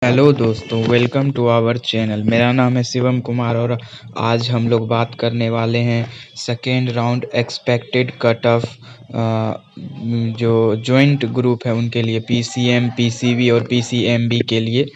Hello दोस्तों, welcome to our channel. मेरा नाम है शिवम कुमार और आज हम लोग बात करने वाले हैं second round expected cut off जो जॉइंट ग्रुप है उनके लिए, पीसीएम, पीसीबी और पीसीएमबी के लिए।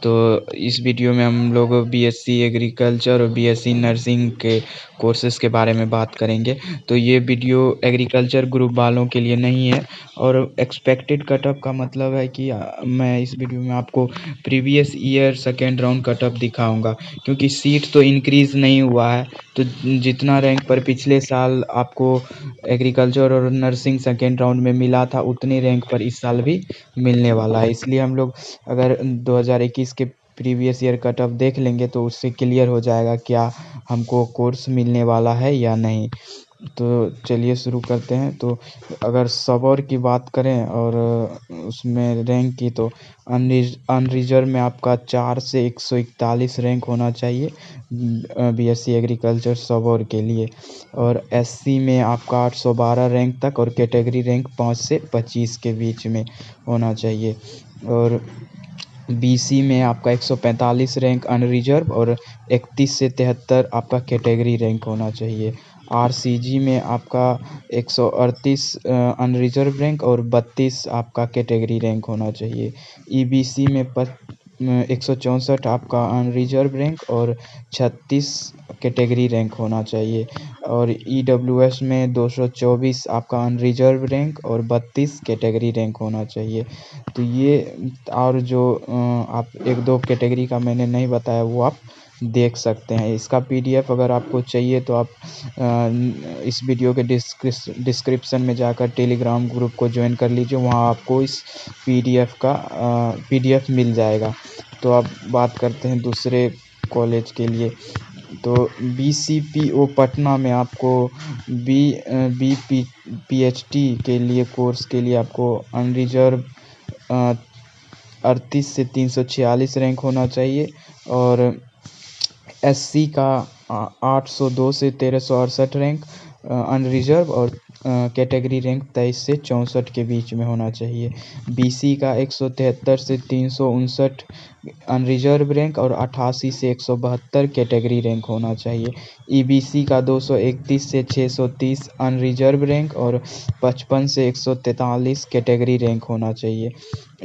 तो इस वीडियो में हम लोग बीएससी एग्रीकल्चर और बीएससी नर्सिंग के कोर्सेज़ के बारे में बात करेंगे। तो ये वीडियो एग्रीकल्चर ग्रुप वालों के लिए नहीं है। और एक्सपेक्टेड कट ऑफ का मतलब है कि मैं इस वीडियो में आपको previous year second round cut off दिखाऊंगा, क्योंकि सीट तो इंक्रीज़ नहीं हुआ है। तो जितना रैंक पर पिछले साल आपको एग्रीकल्चर और नर्सिंग सेकेंड राउंड में मिला था, उतनी रैंक पर इस साल भी मिलने वाला है। इसलिए हम लोग अगर 2021 के प्रीवियस ईयर कट ऑफ देख लेंगे तो उससे क्लियर हो जाएगा क्या हमको कोर्स मिलने वाला है या नहीं। तो चलिए शुरू करते हैं। तो अगर सबौर की बात करें और उसमें रैंक की, तो अनरिजर्व में आपका 4 से 141 रैंक होना चाहिए बीएससी एग्रीकल्चर सबौर के लिए। और एससी में आपका 812 रैंक तक और कैटेगरी रैंक 5 से 25 के बीच में होना चाहिए। और बीसी में आपका 145 रैंक अनरिजर्व और 31 से 73 आपका कैटेगरी रैंक होना चाहिए। आरसीजी में आपका 138 अनरिजर्व रैंक और 32 आपका कैटेगरी रैंक होना चाहिए। ईबीसी में 164 आपका अनरिजर्व रैंक और 36 कैटेगरी रैंक होना चाहिए। और ईडब्ल्यूएस में 224 आपका अनरिजर्व रैंक और 32 कैटेगरी रैंक होना चाहिए। तो ये और जो आप एक दो कैटेगरी का मैंने नहीं बताया वो आप देख सकते हैं। इसका पीडीएफ अगर आपको चाहिए तो आप इस वीडियो के डिस्क्रिप्शन में जाकर टेलीग्राम ग्रुप को ज्वाइन कर लीजिए, वहाँ आपको इस पीडीएफ मिल जाएगा। तो अब बात करते हैं दूसरे कॉलेज के लिए। तो बीसीपीओ पटना में आपको पीएचडी के लिए कोर्स के लिए आपको अनरिजर्व 38 से 346 रैंक होना चाहिए। और एससी का 802 से 1368 रैंक अनरिजर्व और कैटेगरी रैंक 23 से 64 के बीच में होना चाहिए। बीसी का 173 से 359 अनरिजर्व रैंक और 88 से 172 कैटेगरी रैंक होना चाहिए। ईबीसी का 231 से 630 अनरिजर्व रैंक और 55 से 143 कैटेगरी रैंक होना चाहिए।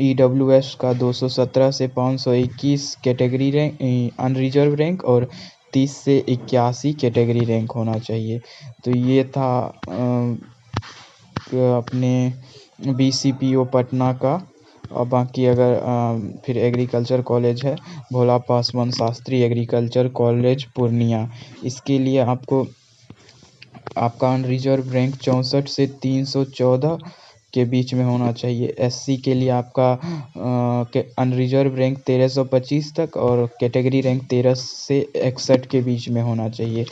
ईडब्ल्यूएस का 217 से 521 कैटेगरी रैंक अनरिजर्व रैंक और 30 से 81 कैटेगरी रैंक होना चाहिए। तो ये था अपने बीसीपीओ पटना का। और बाकी अगर फिर एग्रीकल्चर कॉलेज है भोला पासवान शास्त्री एग्रीकल्चर कॉलेज पूर्णिया। इसके लिए आपका अनरिजर्व रैंक 64 से 314 के बीच में होना चाहिए। एससी के लिए आपका अनरिजर्व रैंक 1325 तक और कैटेगरी रैंक 13 से 61 के बीच में होना चाहिए।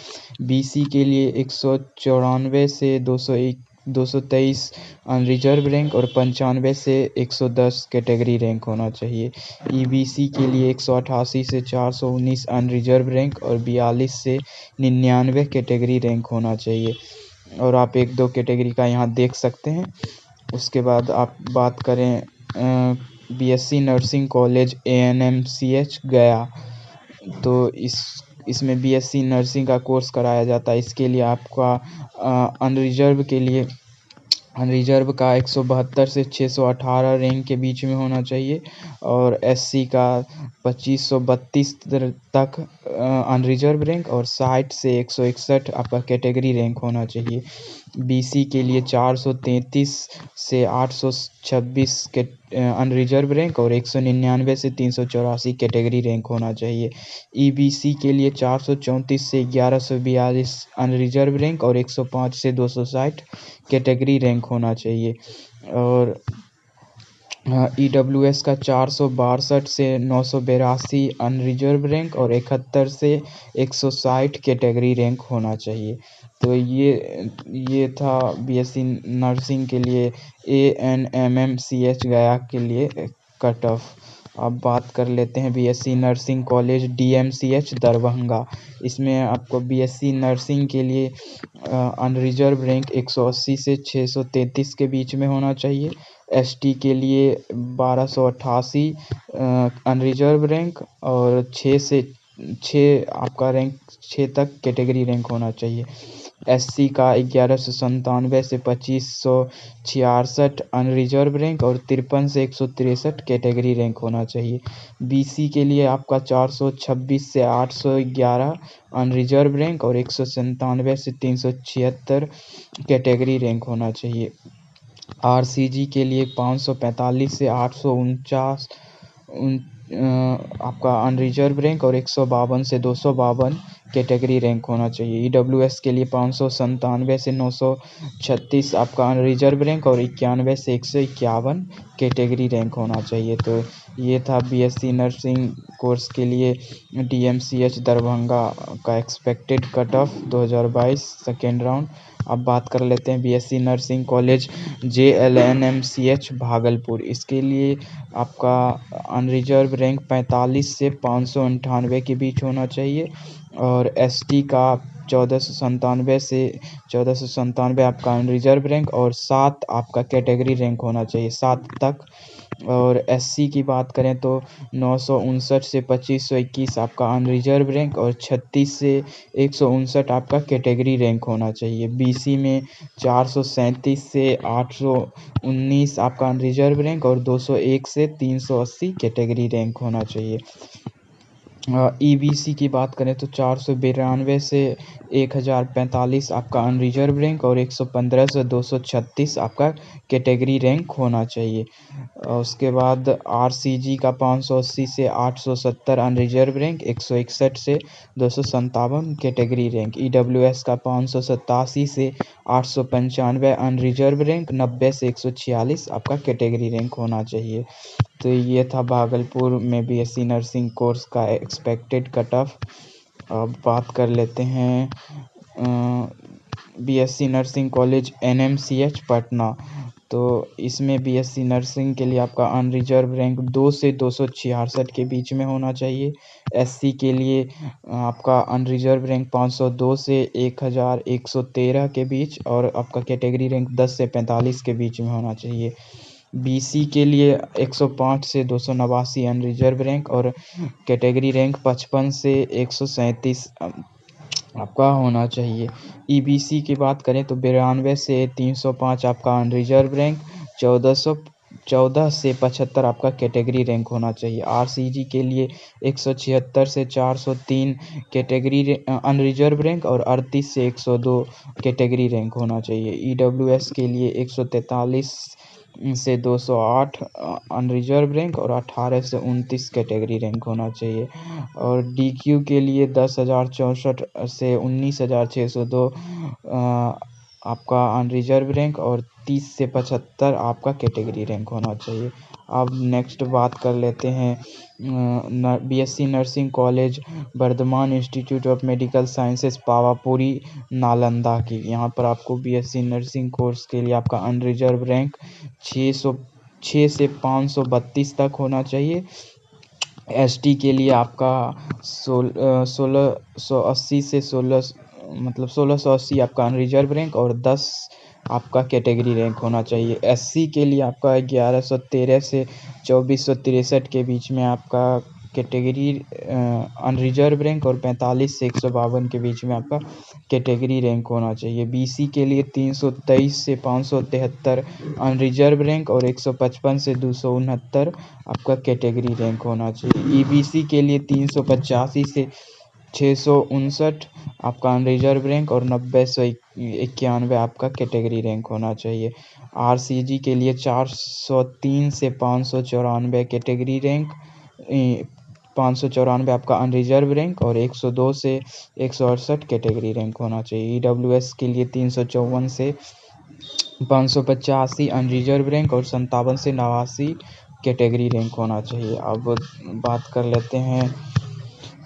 बीसी के लिए 194 से 223 अनरिजर्व रैंक और 95 से 110 कैटेगरी रैंक होना चाहिए। ईबीसी के लिए 188 से 419 अनरिजर्व रैंक और 42 से 99 कैटेगरी रैंक होना चाहिए। और आप एक दो कैटेगरी का यहाँ देख सकते हैं। उसके बाद आप बात करें बीएससी नर्सिंग कॉलेज एएनएमसीएच गया, तो इसमें बीएससी नर्सिंग का कोर्स कराया जाता है। इसके लिए आपका अनरिजर्व का 172 से 618 रैंक के बीच में होना चाहिए। और एससी का 2532 तक अनरिजर्व रैंक और 60 से 161 आपका कैटेगरी रैंक होना चाहिए। बीसी के लिए 433 से 826 के अनरिजर्व रैंक और 199 से 384 कैटेगरी रैंक होना चाहिए। ईबीसी के लिए 434 से 1142 अनरिजर्व रैंक और 105 से 260 कैटेगरी रैंक होना चाहिए। और ईडब्ल्यूएस का 462 से 982 अनरिजर्व रैंक और 71 से 160 कैटेगरी रैंक होना चाहिए। तो ये था बीएससी नर्सिंग के लिए एएनएमएमसीएच गया के लिए कट ऑफ। अब बात कर लेते हैं BSc nursing college DMCH Darbhanga. इसमें आपको बीएससी नर्सिंग के लिए अनरिजर्व रैंक 180 से 633 के बीच में होना चाहिए। एसटी के लिए 1288 अनरिजर्व रैंक और 6 आपका रैंक 6 तक कैटेगरी रैंक होना चाहिए। एससी का 1197 से 2566 अनरिजर्व रैंक और 53 से 163 कैटेगरी रैंक होना चाहिए। बीसी के लिए आपका 426 से 811 अनरिजर्व रैंक और 197 से 376 कैटेगरी रैंक होना चाहिए। आरसीजी के लिए 545 से 849 आपका अनरिजर्व रैंक और 152 से 252 कैटेगरी रैंक होना चाहिए। ईडब्ल्यूएस के लिए 597 से 936 आपका अनरिजर्व रैंक और 91 से 151 कैटेगरी रैंक होना चाहिए। तो ये था बीएससी नर्सिंग कोर्स के लिए डीएमसीएच दरभंगा का expected cut off 2022 second round. अब बात कर लेते हैं BSc nursing college JLNMCH Bhagalpur. इसके लिए आपका अनरिजर्व रैंक 45 से 598 के बीच होना चाहिए और एसटी का 1497 से 1497 आपका अनरिजर्व रैंक और 7 आपका कैटेगरी रैंक होना चाहिए, 7 तक। और एससी की बात करें तो 959 से 2521 आपका अनरिजर्व रैंक और 36 से 159 आपका कैटेगरी रैंक होना चाहिए। बीसी में 437 से 819 आपका अनरिजर्व रैंक और 201 से 380 कैटेगरी रैंक होना चाहिए। ईबीसी की बात करें तो 492 से 1045 आपका अनरिजर्व रैंक और 115 से 236 आपका कैटेगरी रैंक होना चाहिए। उसके बाद आरसीजी का 580 से 870 अनरिजर्व रैंक, 161 से 257 कैटेगरी रैंक। ईडब्ल्यूएस का 587 से 895 अनरिजर्व रैंक, 90 से 146 आपका कैटेगरी रैंक होना चाहिए। तो ये था भागलपुर में बीएससी नर्सिंग कोर्स का एक्सपेक्टेड कट ऑफ। अब बात कर लेते हैं BSc nursing college NMCH Patna. तो इसमें बीएससी नर्सिंग के लिए आपका अनरिजर्व रैंक 2 से 266 के बीच में होना चाहिए। एससी के लिए आपका अनरिजर्व रैंक 502 से 1113 के बीच और आपका कैटेगरी रैंक 10 से 45 के बीच में होना चाहिए। बीसी के लिए 105 से 289 अनरिजर्व रैंक और कैटेगरी रैंक 55 से 137 आपका होना चाहिए। ईबीसी की बात करें तो 92 से 305 आपका अनरिजर्व रैंक, 1414 से 75 आपका कैटेगरी रैंक होना चाहिए। आरसीजी के लिए 176 से 403 कैटेगरी अनरिजर्व रैंक और 38 से 102 कैटेगरी रैंक होना चाहिए। ईडब्ल्यूएस के लिए 143 से 208 अनरिजर्व रैंक और 18 से 29 कैटेगरी रैंक होना चाहिए। और डीक्यू के लिए 10,064 से 19,602 आपका अनरिजर्व रैंक और 30 से 75 आपका कैटेगरी रैंक होना चाहिए। अब नेक्स्ट बात कर लेते हैं BSc nursing college Vardhman institute of medical sciences Pawapuri Nalanda की। यहाँ पर आपको बीएससी नर्सिंग कोर्स के लिए आपका अनरिजर्व रैंक 606 से 532 तक होना चाहिए। एसटी के लिए आपका 1680 से 1680 आपका अनरिजर्व रैंक और 10 आपका कैटेगरी रैंक होना चाहिए। एससी के लिए आपका 1113 से 2463 के बीच में आपका कैटेगरी अनरिजर्व रैंक और 45 से 152 के बीच में आपका कैटेगरी रैंक होना चाहिए। बीसी के लिए 323 से 573 अनरिजर्व रैंक और 155 से 269 आपका कैटेगरी रैंक होना चाहिए। ईबीसी के लिए 385 से 659 आपका अनरिजर्व रैंक और 90 से 91 आपका कैटेगरी रैंक होना चाहिए। आरसीजी के लिए 403 से 594 कैटेगरी रैंक, 594 आपका अनरिजर्व रैंक और 102 से 168 कैटेगरी रैंक होना चाहिए। ईडब्ल्यूएस के लिए 354 से 585 अनरिजर्व रैंक और 57 से 89 कैटेगरी रैंक होना चाहिए। अब बात कर लेते हैं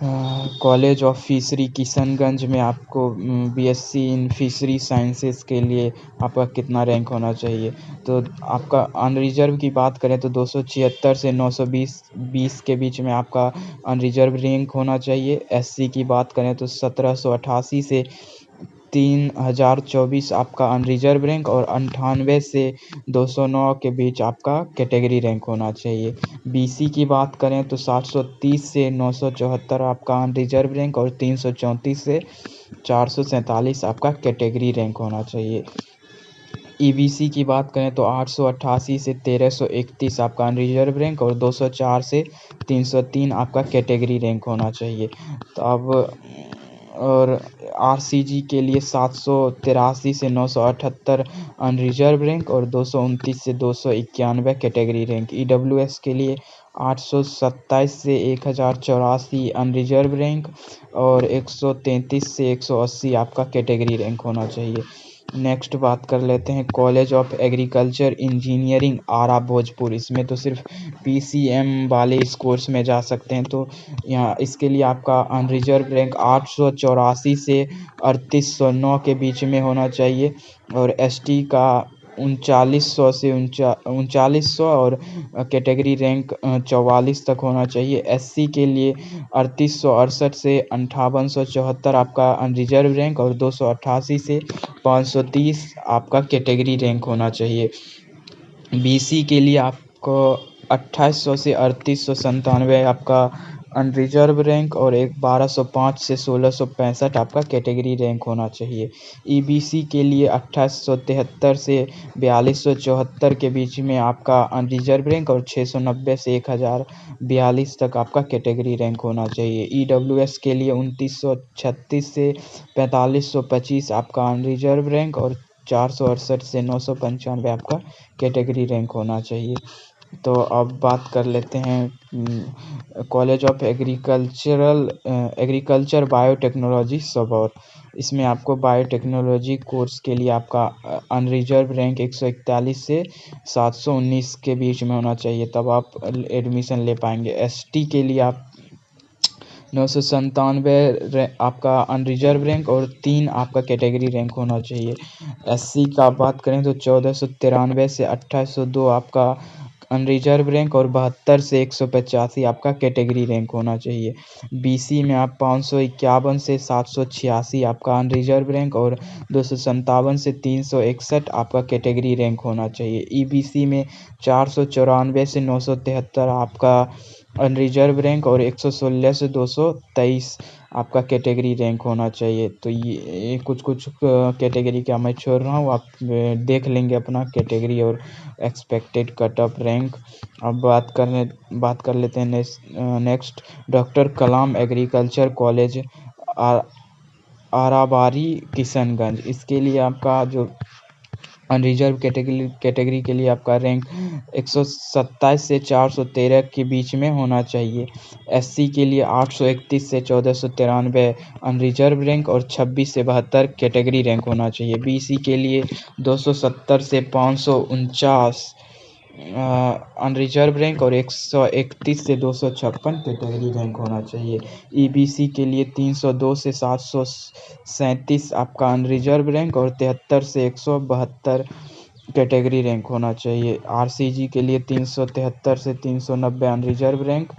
कॉलेज ऑफ फिशरी किशनगंज में आपको बीएससी इन फिशरी साइंसेस के लिए आपका कितना रैंक होना चाहिए? तो आपका अनरिजर्व की बात करें तो 276 से 920 के बीच में आपका अनरिजर्व रैंक होना चाहिए। एससी की बात करें तो 1788 से 3024 आपका अनरिजर्व रैंक और 98 से 209 के बीच आपका कैटेगरी रैंक होना चाहिए। बीसी की बात करें तो 730 से 974 आपका अनरिजर्व रैंक और 334 से 447 आपका कैटेगरी रैंक होना चाहिए। ईबीसी की बात करें तो 888 से 1331 आपका अनरिजर्व रैंक और 204 से 303 आपका कैटेगरी रैंक होना चाहिए। तो अब और आरसीजी के लिए 783 से 978 अनरिजर्व रैंक और 229 से 291 कैटेगरी रैंक। ईडब्ल्यूएस के लिए 827 से 1084 अनरिजर्व रैंक और 133 से 180 आपका कैटेगरी रैंक होना चाहिए। नेक्स्ट बात कर लेते हैं कॉलेज ऑफ एग्रीकल्चर इंजीनियरिंग आरा भोजपुर। इसमें तो सिर्फ पीसीएम वाले इस कोर्स में जा सकते हैं। तो यहाँ इसके लिए आपका अनरिजर्व रैंक 884 से 3809 के बीच में होना चाहिए और एसटी का 3900 से 3900 और कैटेगरी रैंक 44 तक होना चाहिए। एससी के लिए 3868 से 5874 आपका अनरिजर्व रैंक और 288 से 530 आपका कैटेगरी रैंक होना चाहिए। बीसी के लिए आपको 2800 से 3897 आपका अनरिजर्व रैंक और 1205 से 1665 आपका कैटेगरी रैंक होना चाहिए। ईबीसी के लिए 2873 से 4274 के बीच में आपका अनरिजर्व रैंक और 690 से 1042 तक आपका कैटेगरी रैंक होना चाहिए। ईडब्ल्यूएस के लिए 2936 से 4525 आपका अनरिजर्व रैंक और 468 से 995 आपका कैटेगरी रैंक होना चाहिए। तो अब बात कर लेते हैं college of agriculture biotechnology Sabour. इसमें आपको बायोटेक्नोलॉजी कोर्स के लिए आपका अनरिजर्व रैंक 141 से 719 के बीच में होना चाहिए, तब आप एडमिशन ले पाएंगे। एसटी के लिए आप 997 आपका अनरिजर्व रैंक और 3 आपका कैटेगरी रैंक होना चाहिए। एससी का बात करें तो 1493 से 2802 आपका अनरिजर्व रैंक और 72 से 185 आपका कैटेगरी रैंक होना चाहिए। बीसी में आप 551 से 786 आपका अनरिजर्व रैंक और 257 से 361 आपका कैटेगरी रैंक होना चाहिए। ईबीसी में 494 से 973 आपका अनरिजर्व रैंक और 116 से 223 आपका कैटेगरी रैंक होना चाहिए। तो ये कुछ कैटेगरी का मैं छोड़ रहा हूँ, आप देख लेंगे अपना कैटेगरी और एक्सपेक्टेड कट ऑफ रैंक। अब बात कर लेते हैं नेक्स्ट डॉक्टर कलाम एग्रीकल्चर कॉलेज आराबारी किशनगंज। इसके लिए आपका जो अनरिजर्व कैटेगरी के लिए आपका रैंक 127 से 413 के बीच में होना चाहिए। एससी के लिए 831 से 1493 अनरिजर्व रैंक और 26 से 72 कैटेगरी रैंक होना चाहिए। बीसी के लिए 270 से 549 अनरिजर्व रैंक और 131 से 256 कैटेगरी रैंक होना चाहिए। ईबीसी के लिए 302 से 737 आपका अनरिजर्व रैंक और 73 से 172 कैटेगरी रैंक होना चाहिए। आरसीजी के लिए 373 से 390 अनरिजर्व रैंक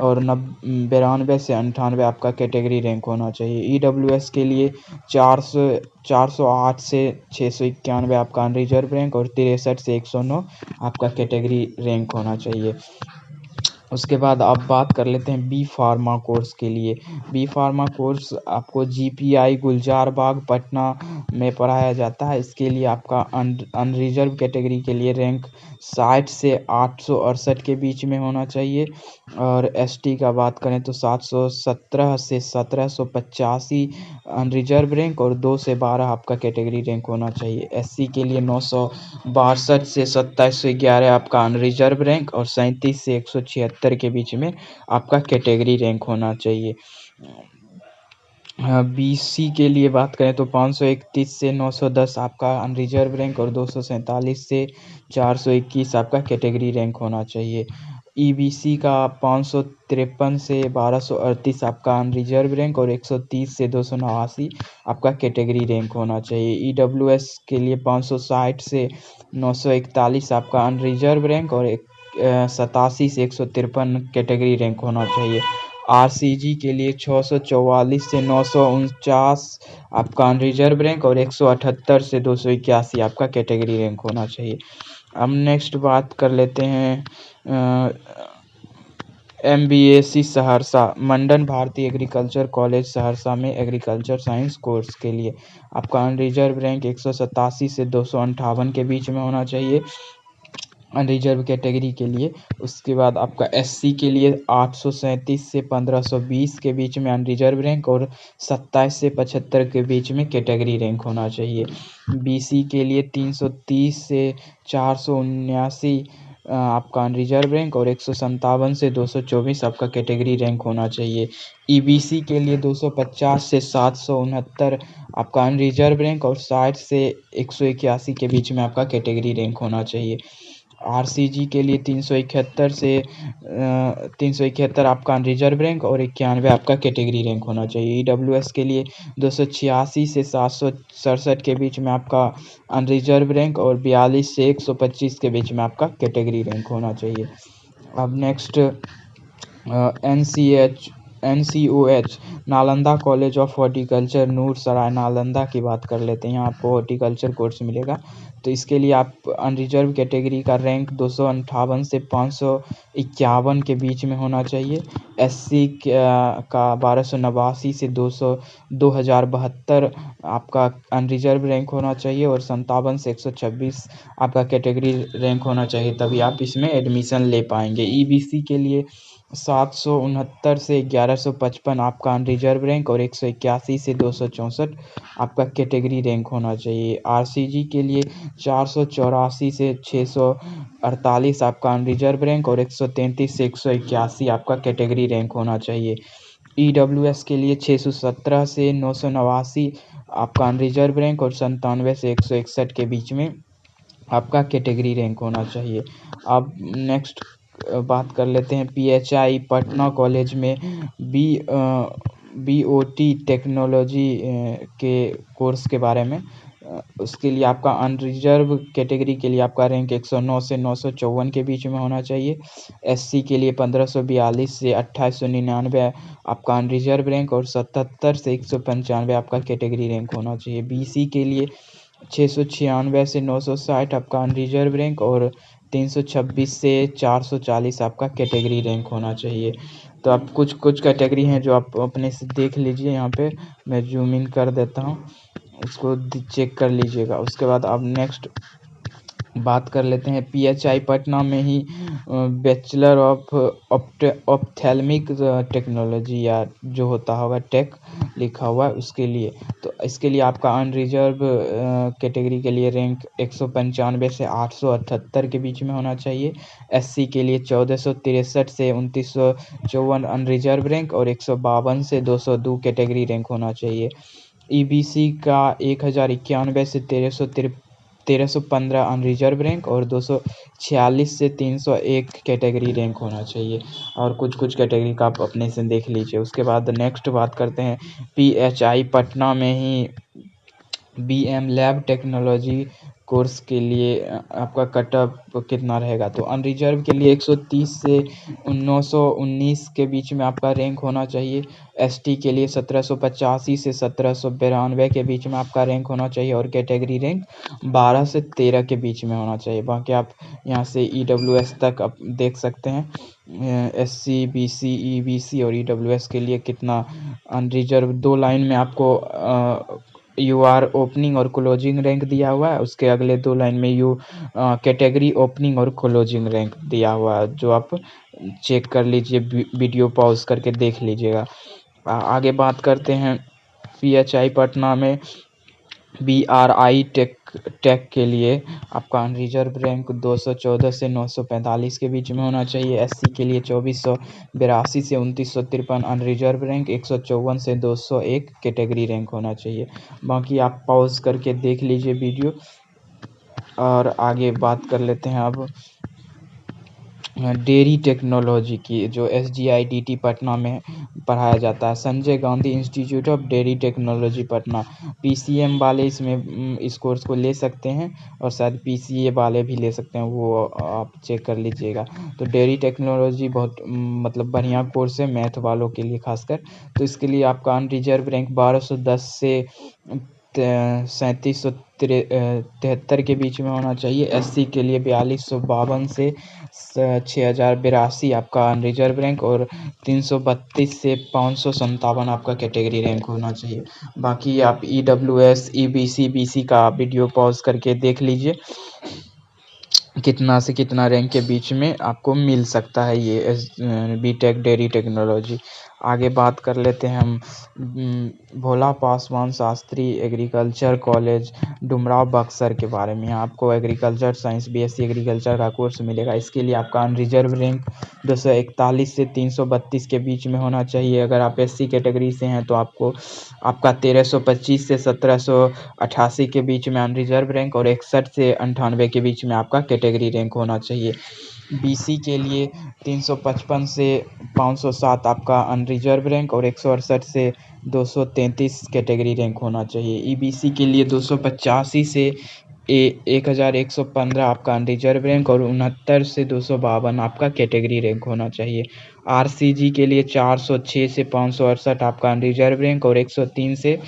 और 92 से 98 आपका कैटेगरी रैंक होना चाहिए। ईडब्ल्यूएस के लिए 408 से 691 आपका अनरिजर्व रैंक और 63 से 109 आपका कैटेगरी रैंक होना चाहिए। उसके बाद आप बात कर लेते हैं बी फार्मा कोर्स के लिए। बी फार्मा कोर्स आपको जीपीआई गुलजार बाग पटना में पढ़ाया जाता है। इसके लिए आपका अनरिजर्व कैटेगरी के लिए रैंक 60 से 868 के बीच में होना चाहिए और एसटी का बात करें तो 717 से 1785 अनरिजर्व रैंक और 2 से 12 आपका कैटेगरी रैंक होना चाहिए। एससी के लिए 962 से 2711 आपका अनरिजर्व रैंक और 37 से 176 के बीच में आपका कैटेगरी रैंक होना चाहिए। बीसी के लिए बात करें तो 531 से 910 आपका अनरिजर्व रैंक और 247 से 421 आपका कैटेगरी रैंक होना चाहिए। ईबीसी का 553 से 1238 आपका अनरिजर्व रैंक और 130 से 289 आपका कैटेगरी रैंक होना चाहिए। ईडब्ल्यूएस के लिए 560 से 941 आपका अनरिजर्व रैंक और 87 से 153 कैटेगरी रैंक होना चाहिए। आरसीजी के लिए 644 से 949 आपका अनरिजर्व रैंक और 178 से 281 आपका कैटेगरी रैंक होना चाहिए। अब नेक्स्ट बात कर लेते हैं MBAC सहरसा मंडन भारतीय एग्रीकल्चर कॉलेज सहरसा में एग्रीकल्चर साइंस कोर्स के लिए आपका अनरिजर्व रैंक 187 से 258 के बीच में होना चाहिए अनरिजर्व कैटेगरी के लिए। उसके बाद आपका SC के लिए 837 से 1520 के बीच में अनरिजर्व रैंक और 27 से 75 के बीच में कैटेगरी रैंक होना चाहिए। BC के लिए 330 से 479 आपका अनरिजर्व रैंक और 157 से 224 आपका कैटेगरी रैंक होना चाहिए। EBC के लिए 250 से 769 आपका अनरिजर्व रैंक और 60 से 181 के बीच में आपका कैटेगरी रैंक होना चाहिए। आरसीजी के लिए 371 से 371 आपका अनरिजर्व रैंक और 91 आपका कैटेगरी रैंक होना चाहिए। ईडब्ल्यूएस के लिए 286 से 767 के बीच में आपका अनरिजर्व रैंक और 42 से 125 के बीच में आपका कैटेगरी रैंक होना चाहिए। अब next NCOH Nalanda College of Horticulture Noor Sarai Nalanda की बात कर लेते हैं। यहाँ आपको हॉर्टिकल्चर कोर्स मिलेगा। तो इसके लिए आप अनरिजर्व कैटेगरी का रैंक 258 से 551 के बीच में होना चाहिए। SC का 1289 से 2072 आपका अनरिजर्व रैंक होना चाहिए और 57 से 126 आपका कैटेगरी रैंक होना चाहिए, तभी आप इसमें एडमिशन ले पाएंगे। EBC के लिए 769 से 1155 आपका अनरिजर्व रैंक और 181 से 264 आपका कैटेगरी रैंक होना चाहिए। आरसीजी के लिए 484 से 648 आपका अनरिजर्व रैंक और 133 से 181 आपका कैटेगरी रैंक होना चाहिए। ईडब्ल्यूएस के लिए 617 से 989 आपका अनरिजर्व रैंक और 97 से 161 के बीच में आपका कैटेगरी रैंक होना चाहिए। अब नेक्स्ट बात कर लेते हैं PHI पटना कॉलेज में BOT टेक्नोलॉजी के कोर्स के बारे में। उसके लिए आपका अनरिजर्व कैटेगरी के लिए आपका रैंक 109 से 954 के बीच में होना चाहिए। SC के लिए 1542 से 2899 आपका अनरिजर्व रैंक और 77 से 195 आपका कैटेगरी रैंक होना चाहिए। BC के लिए 696 से 960 आपका अनरिजर्व रैंक और 326 से 440 आपका कैटेगरी रैंक होना चाहिए। तो आप कुछ कैटेगरी हैं जो आप अपने से देख लीजिए। यहाँ पे मैं जूम इन कर देता हूँ, उसको चेक कर लीजिएगा। उसके बाद आप नेक्स्ट बात कर लेते हैं PHI पटना में ही बैचलर ऑफ ऑप्थेल्मिक टेक्नोलॉजी या जो होता होगा टेक लिखा हुआ है उसके लिए। तो इसके लिए आपका अनरिजर्व कैटेगरी के लिए रैंक 195 से 878 के बीच में होना चाहिए। SC के लिए 1463 से 2954 अनरिजर्व रैंक और 152 से 202 कैटेगरी रैंक होना चाहिए। EBC का 1091 से 1315 अनरिजर्व रैंक और 246 से 301 कैटेगरी रैंक होना चाहिए। और कुछ कैटेगरी का आप अपने से देख लीजिए। उसके बाद नेक्स्ट बात करते हैं PHI पटना में ही BM लैब टेक्नोलॉजी कोर्स के लिए आपका कट ऑफ कितना रहेगा। तो अनरिजर्व के लिए 130 से 919 के बीच में आपका रैंक होना चाहिए। ST के लिए 1785 से 1792 के बीच में आपका रैंक होना चाहिए और कैटेगरी रैंक 12 से 13 के बीच में होना चाहिए। बाकी आप यहाँ से EWS तक आप देख सकते हैं। SC BC EBC और EWS के लिए कितना अनरिजर्व 2 लाइन में आपको UR ओपनिंग और क्लोजिंग रैंक दिया हुआ है। उसके अगले 2 लाइन में कैटेगरी ओपनिंग और क्लोजिंग रैंक दिया हुआ है, जो आप चेक कर लीजिए, वीडियो पॉज करके देख लीजिएगा। आगे बात करते हैं PHI पटना में BRI टेक के लिए आपका अनरिजर्व रैंक 214 से 945 के बीच में होना चाहिए। SC के लिए 2482 से 2953 अनरिजर्व रैंक, 154 से 201 कैटेगरी रैंक होना चाहिए। बाकी आप पॉज करके देख लीजिए वीडियो। और आगे बात कर लेते हैं अब डेयरी टेक्नोलॉजी की, जो SGIDT पटना में पढ़ाया जाता है। Sanjay Gandhi institute of dairy technology Patna. PCM वाले इसमें इस कोर्स को ले सकते हैं और शायद PCA वाले भी ले सकते हैं, वो आप चेक कर लीजिएगा। तो डेयरी टेक्नोलॉजी बहुत मतलब बढ़िया कोर्स है मैथ वालों के लिए खासकर। तो इसके लिए आपका अनरिजर्व रैंक 1210 से 3773 के बीच में होना चाहिए। SC के लिए 4252 से 6082 आपका अनरिजर्व रैंक और 332 से 557 आपका कैटेगरी रैंक होना चाहिए। बाकी आप EWS, EBC, BC का वीडियो पॉज करके देख लीजिए, कितना से कितना रैंक के बीच में आपको मिल सकता है ये BTech डेयरी टेक्नोलॉजी। आगे बात कर लेते हैं हम भोला पासवान शास्त्री एग्रीकल्चर कॉलेज डुमराव बक्सर के बारे में। यहाँ आपको एग्रीकल्चर साइंस BSc एग्रीकल्चर का कोर्स मिलेगा। इसके लिए आपका अनरिजर्व रैंक 241 से 332 के बीच में होना चाहिए। अगर आप SC कैटेगरी से हैं तो आपका 1325 से 1788 के बीच में अनरिजर्व रैंक और 61 से 98 के बीच में आपका कैटेगरी रैंक होना चाहिए। BC के लिए 355 से 507 आपका अनरिजर्व रैंक और 168 से 233 कैटेगरी रैंक होना चाहिए। EBC के लिए 285 से 1115 आपका अनरिजर्व रैंक और 69 से 252 आपका कैटेगरी रैंक होना चाहिए। RCG के लिए 406 से 568 आपका अनरिजर्व रैंक और 103 से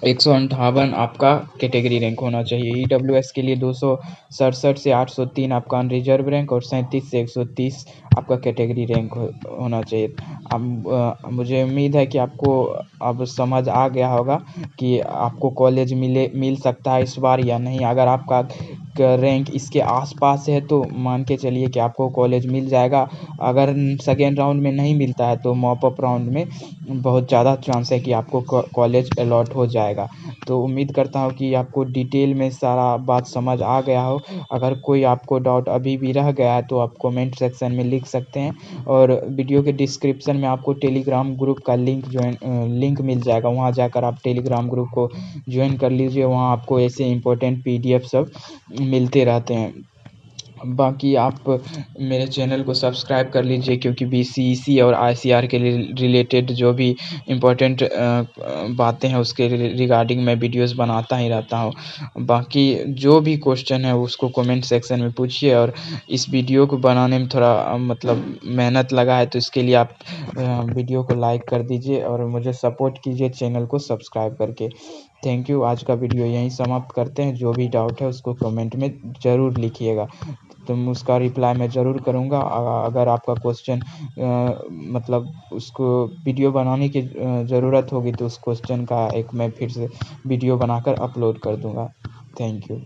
158 आपका कैटेगरी रैंक होना चाहिए। EWS के लिए 267 से 803 आपका अनरिजर्व रैंक और 37 से 130 आपका कैटेगरी रैंक होना चाहिए। अब मुझे उम्मीद है कि आपको अब समझ आ गया होगा कि आपको कॉलेज मिल सकता है इस बार या नहीं। अगर आपका रैंक इसके आसपास है तो मान के चलिए कि आपको कॉलेज मिल जाएगा। अगर सेकेंड राउंड में नहीं मिलता है तो मॉप अप राउंड में बहुत ज़्यादा चांस है कि आपको कॉलेज अलॉट हो जाएगा। तो उम्मीद करता हूँ कि आपको डिटेल में सारा बात समझ आ गया हो। अगर कोई आपको डाउट अभी भी रह गया है तो आप कमेंट सेक्शन में लिख सकते हैं और वीडियो के डिस्क्रिप्शन में आपको टेलीग्राम ग्रुप का लिंक मिल जाएगा। वहाँ जाकर आप टेलीग्राम ग्रुप को ज्वाइन कर लीजिए। वहाँ आपको ऐसे इम्पोर्टेंट PDF सब मिलते रहते हैं। बाकी आप मेरे चैनल को सब्सक्राइब कर लीजिए, क्योंकि BCEC और ICR के रिलेटेड जो भी इम्पोर्टेंट बातें हैं उसके रिगार्डिंग मैं वीडियोस बनाता ही रहता हूँ। बाकी जो भी क्वेश्चन है उसको कमेंट सेक्शन में पूछिए। और इस वीडियो को बनाने में थोड़ा मतलब मेहनत लगा है, तो इसके लिए आप वीडियो को लाइक कर दीजिए और मुझे सपोर्ट कीजिए चैनल को सब्सक्राइब करके। Thank you. आज का वीडियो यहीं समाप्त करते हैं। जो भी डाउट है उसको कमेंट में ज़रूर लिखिएगा, तो मैं उसका रिप्लाई मैं ज़रूर करूँगा। अगर आपका क्वेश्चन मतलब उसको वीडियो बनाने की ज़रूरत होगी तो उस क्वेश्चन का एक मैं फिर से वीडियो बनाकर अपलोड कर दूँगा। Thank you.